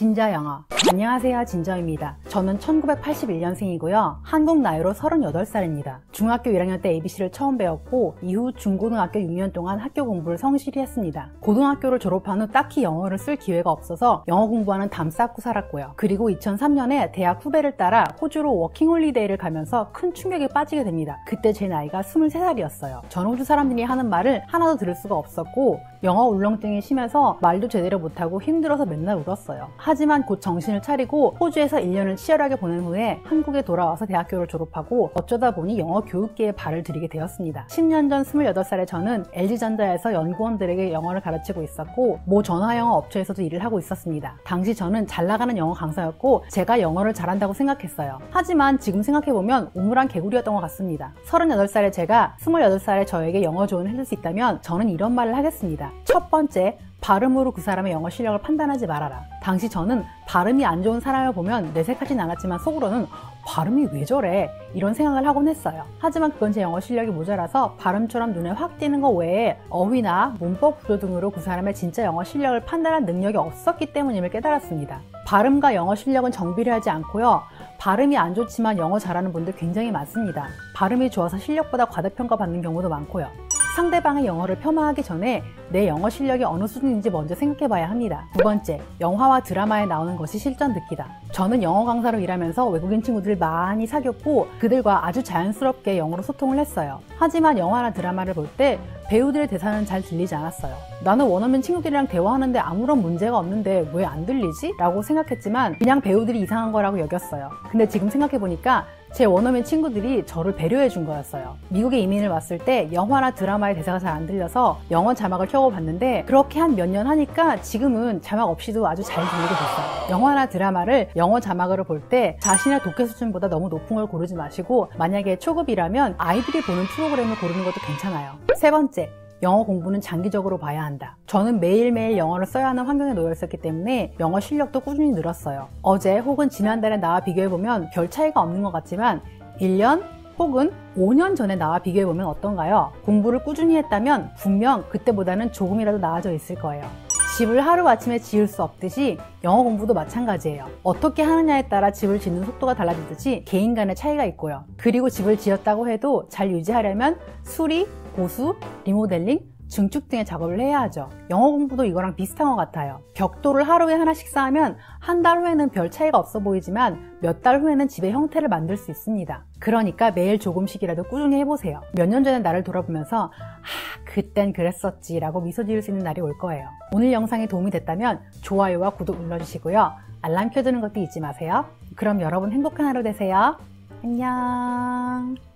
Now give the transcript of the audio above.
진저영어. 안녕하세요, 진저입니다. 저는 1981년생이고요. 한국 나이로 38살입니다. 중학교 1학년 때 ABC를 처음 배웠고 이후 중고등학교 6년 동안 학교 공부를 성실히 했습니다. 고등학교를 졸업한 후 딱히 영어를 쓸 기회가 없어서 영어 공부하는 담 쌓고 살았고요. 그리고 2003년에 대학 후배를 따라 호주로 워킹홀리데이를 가면서 큰 충격에 빠지게 됩니다. 그때 제 나이가 23살이었어요. 전 호주 사람들이 하는 말을 하나도 들을 수가 없었고 영어 울렁증이 심해서 말도 제대로 못하고 힘들어서 맨날 울었어요. 하지만 곧 정신을 차리고 호주에서 1년을 치열하게 보낸 후에 한국에 돌아와서 대학교를 졸업하고 어쩌다 보니 영어 교육계에 발을 들이게 되었습니다. 10년 전 28살의 저는 LG전자에서 연구원들에게 영어를 가르치고 있었고 모 전화영어 업체에서도 일을 하고 있었습니다. 당시 저는 잘 나가는 영어 강사였고 제가 영어를 잘한다고 생각했어요. 하지만 지금 생각해보면 우물안 개구리였던 것 같습니다. 38살의 제가 28살의 저에게 영어 조언을 해줄 수 있다면 저는 이런 말을 하겠습니다. 첫 번째, 발음으로 그 사람의 영어 실력을 판단하지 말아라. 당시 저는 발음이 안 좋은 사람을 보면 내색하진 않았지만 속으로는 발음이 왜 저래? 이런 생각을 하곤 했어요. 하지만 그건 제 영어 실력이 모자라서 발음처럼 눈에 확 띄는 것 외에 어휘나 문법 구조 등으로 그 사람의 진짜 영어 실력을 판단할 능력이 없었기 때문임을 깨달았습니다. 발음과 영어 실력은 정비례하지 않고요. 발음이 안 좋지만 영어 잘하는 분들 굉장히 많습니다. 발음이 좋아서 실력보다 과대평가 받는 경우도 많고요. 상대방의 영어를 폄하하기 전에 내 영어 실력이 어느 수준인지 먼저 생각해 봐야 합니다. 두 번째, 영화와 드라마에 나오는 것이 실전 듣기다. 저는 영어 강사로 일하면서 외국인 친구들을 많이 사귀었고 그들과 아주 자연스럽게 영어로 소통을 했어요. 하지만 영화나 드라마를 볼 때 배우들의 대사는 잘 들리지 않았어요. 나는 원어민 친구들이랑 대화하는데 아무런 문제가 없는데 왜 안 들리지? 라고 생각했지만 그냥 배우들이 이상한 거라고 여겼어요. 근데 지금 생각해보니까 제 원어민 친구들이 저를 배려해 준 거였어요. 미국에 이민을 왔을 때 영화나 드라마의 대사가 잘 안 들려서 영어 자막을 켜봤는데 그렇게 한 몇 년 하니까 지금은 자막 없이도 아주 잘 들리게 됐어요. 영화나 드라마를 영어 자막으로 볼 때 자신의 독해 수준보다 너무 높은 걸 고르지 마시고 만약에 초급이라면 아이들이 보는 프로그램을 고르는 것도 괜찮아요. 세 번째, 영어 공부는 장기적으로 봐야 한다. 저는 매일매일 영어를 써야 하는 환경에 놓여 있었기 때문에 영어 실력도 꾸준히 늘었어요. 어제 혹은 지난달에 나와 비교해보면 별 차이가 없는 것 같지만 1년 혹은 5년 전에 나와 비교해보면 어떤가요? 공부를 꾸준히 했다면 분명 그때보다는 조금이라도 나아져 있을 거예요. 집을 하루아침에 지을 수 없듯이 영어 공부도 마찬가지예요. 어떻게 하느냐에 따라 집을 짓는 속도가 달라지듯이 개인 간의 차이가 있고요. 그리고 집을 지었다고 해도 잘 유지하려면 수리, 보수, 리모델링, 증축 등의 작업을 해야 하죠. 영어 공부도 이거랑 비슷한 것 같아요. 벽돌을 하루에 하나씩 쌓으면 한 달 후에는 별 차이가 없어 보이지만 몇 달 후에는 집의 형태를 만들 수 있습니다. 그러니까 매일 조금씩이라도 꾸준히 해보세요. 몇 년 전의 나를 돌아보면서 그땐 그랬었지 라고 미소 지을 수 있는 날이 올 거예요. 오늘 영상이 도움이 됐다면 좋아요와 구독 눌러주시고요. 알람 켜두는 것도 잊지 마세요. 그럼 여러분 행복한 하루 되세요. 안녕.